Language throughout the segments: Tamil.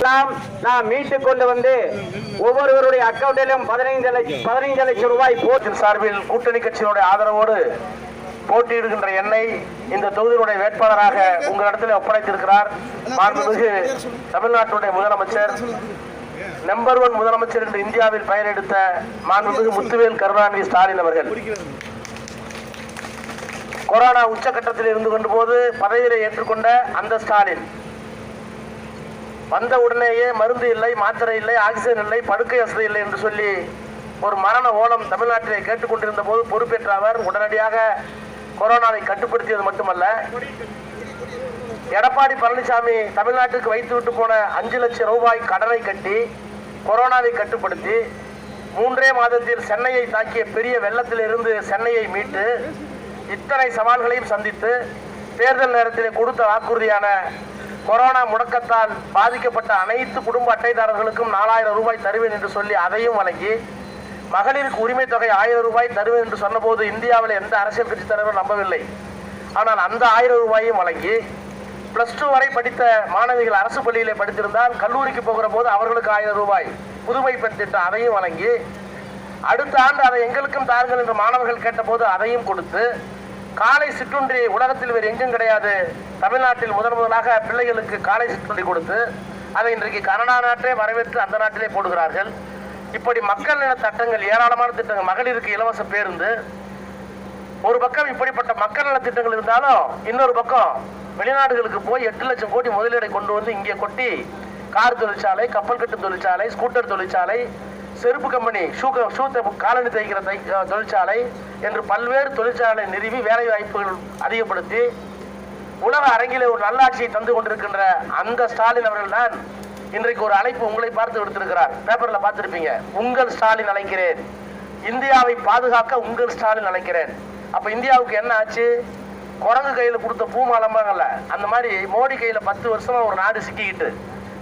நாம் மீட்டுக் கொண்டு வந்து ஒவ்வொருவருடைய அக்கௌண்டிலும் 15 லட்சம் ரூபாய் போட்டியின் சார்பில் கூட்டணி கட்சியினுடைய ஆதரவோடு போட்டியிடுகின்ற என்னை இந்த தொகுதியினுடைய வேட்பாளராக உங்களிடத்தில் ஒப்படைத்திருக்கிறார் மாண்புமிகு தமிழ்நாட்டுடைய முதலமைச்சர், நம்பர் 1 முதலமைச்சர் என்று இந்தியாவில் பெயர் எடுத்த மாண்புமிகு முத்துவேல் கருணாநிதி ஸ்டாலின் அவர்கள் கொரோனா உச்சகட்டத்தில் இருந்து கொண்ட போது பதவியை ஏற்றுக்கொண்ட அந்த ஸ்டாலின் வந்த உடனேயே மருந்து இல்லை, மாத்திரை இல்லை, ஆக்சிஜன் இல்லை, படுக்கை வசதி இல்லை என்று சொல்லி ஒரு மரண ஓலம் தமிழ்நாட்டிலே கேட்டுக்கொண்டிருந்த போது பொறுப்பேற்ற அவர் உடனடியாக கொரோனாவை கட்டுப்படுத்தியது மட்டுமல்ல, எடப்பாடி பழனிசாமி தமிழ்நாட்டுக்கு வைத்துவிட்டு போன 5 லட்சம் ரூபாய் கடனை கட்டி கொரோனாவை கட்டுப்படுத்தி 3 மாதத்தில் சென்னையை தாக்கிய பெரிய வெள்ளத்தில் இருந்து சென்னையை மீட்டு இத்தனை சவால்களையும் சந்தித்து தேர்தல் நேரத்தில் கொடுத்த வாக்குறுதியான கொரோனா முடக்கத்தால் பாதிக்கப்பட்ட அனைத்து குடும்ப அட்டைதாரர்களுக்கும் 4000 ரூபாய் தருவேன் என்று சொல்லி அதையும் வழங்கி, மகளிருக்கு உரிமை தொகை 1000 ரூபாய் தருவேன் என்று சொன்னபோது இந்தியாவில் எந்த அரசியல் கட்சி தலைவரும் நம்பவில்லை. ஆனால் அந்த 1000 ரூபாயும் வழங்கி, +2 வரை படித்த மாணவிகள் அரசு பள்ளியிலே படித்திருந்தால் கல்லூரிக்கு போகிற போது அவர்களுக்கு 1000 ரூபாய் புதுமை பெண் திட்டம் அதையும் வழங்கி, அடுத்த ஆண்டு அதை எங்களுக்கும் தாருங்கள் என்று மாணவர்கள் கேட்டபோது அதையும் கொடுத்து, காலை சிற்றுண்டி உலகத்தில் வேறு எங்கும் கிடையாது, தமிழ்நாட்டில் முதலாக பிள்ளைகளுக்கு காலை சிற்றுண்டி கொடுத்து அதை இன்றைக்கு கனடா நாட்டே வரவேற்று அந்த நாட்டிலே போடுகிறார்கள். இப்படி மக்கள் நல திட்டங்கள், ஏராளமான திட்டங்கள், மகளிருக்கு இலவச பேருந்து, ஒரு பக்கம் இப்படிப்பட்ட மக்கள் நல திட்டங்கள் இருந்தாலும் இன்னொரு பக்கம் வெளிநாடுகளுக்கு போய் 8 லட்சம் கோடி முதலீடை கொண்டு வந்து இங்கே கொட்டி கார் தொழிற்சாலை, கப்பல் கட்டும் தொழிற்சாலை, ஸ்கூட்டர் தொழிற்சாலை, செருப்பு கம்பெனி, காலனி தைக்கிற தொழிற்சாலை என்று பல்வேறு தொழிற்சாலை நிறுவி வேலை வாய்ப்புகள் அதிகப்படுத்தி உலக அரங்கிலே ஒரு நல்லாட்சியை தந்து கொண்டிருக்கின்ற அந்த ஸ்டாலின் அவர்கள் தான் இன்றைக்கு ஒரு அழைப்பு உங்களை பார்த்து விடுத்திருக்கிறார். பேப்பர்ல பார்த்திருப்பீங்க, உங்கள் ஸ்டாலின் அழைக்கிறேன், இந்தியாவை பாதுகாக்க உங்கள் ஸ்டாலின் அழைக்கிறேன். அப்ப இந்தியாவுக்கு என்ன ஆச்சு? குரங்கு கையில கொடுத்த பூமாலம்பாங்கல்ல, அந்த மாதிரி மோடி கையில 10 வருஷமா ஒரு நாடு சிக்கிக்கிட்டு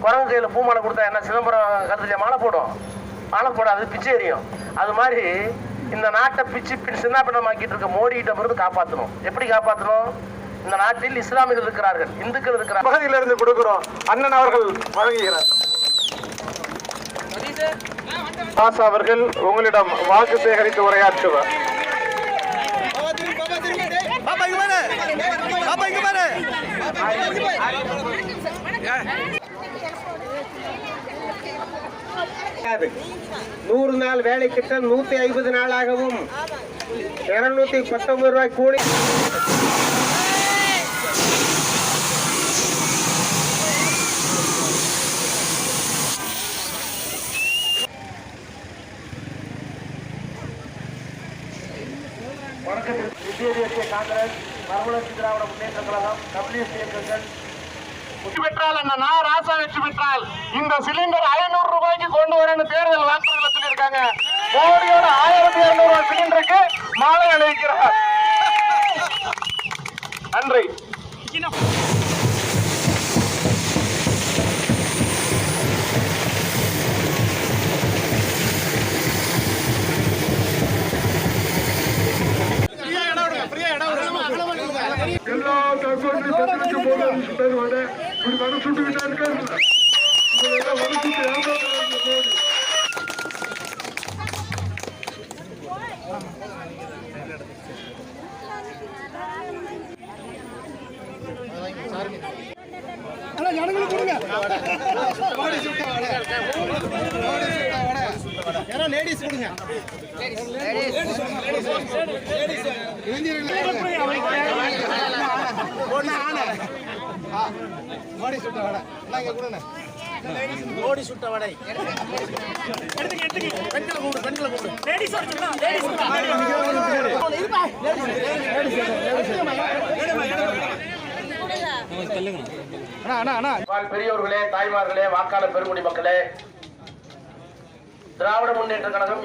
குரங்கு கையில பூமாலை கொடுத்தா என்ன சிதம்பரம் கருத்துல மாலை போடும்? மாலை போடாது, பிச்சை எறியும். அது மாதிரி இந்த நாட்டை பிச்சு சின்ன பின்னமாக்கிட்டு இருக்க மோடி கிட்ட இருந்து காப்பாற்றணும். எப்படி காப்பாற்றணும்? இந்த நாட்டில் இஸ்லாமியர்கள் இருக்கிறார்கள், இந்துக்கள் இருக்கிறார்கள், பகுதியிலிருந்து கொடுக்கிறோம். அண்ணன் அவர்கள் வழங்குகிறார். ஆசா அவர்கள் உங்களிடம் வாக்கு சேகரித்து உரையாற்றுவார். நூறு நாள் வேலை திட்டம் 150 நாளாகவும் 219 ரூபாய் கூலி. இந்திய தேசிய காங்கிரஸ், மறுமலர்ச்சி திராவிட முன்னேற்ற கழகம், WC இயக்கங்கள் வெற்றி பெற்றால் என்ன ராசா வெற்றி பெற்றால் இந்த சிலிண்டர் 500 ரூபாய்க்கு கொண்டு வரேன்னு தேர்தல் வாக்குறுதிகளை சொல்லியிருக்காங்க. மோடியோட 1200 ரூபாய் சிலிண்டருக்கு மாலை அணிவிக்கிறார். நன்றி. எல்லா தகவலும் போது இப்படி வர சுட்டுக்கிட்டே இருக்காரு. ஜனங்களுக்கு கொடுங்க. லேடிஸ் கொடுங்க. மோடி சுட்ட வடை கொடுங்க. மோடி சுட்ட வடை பெண்களை கூப்பிடு. பெரியவர்களே, தாய்மார்களே, வாக்காளர் பெருங்குடி மக்களே, திராவிட முன்னேற்ற கழகம்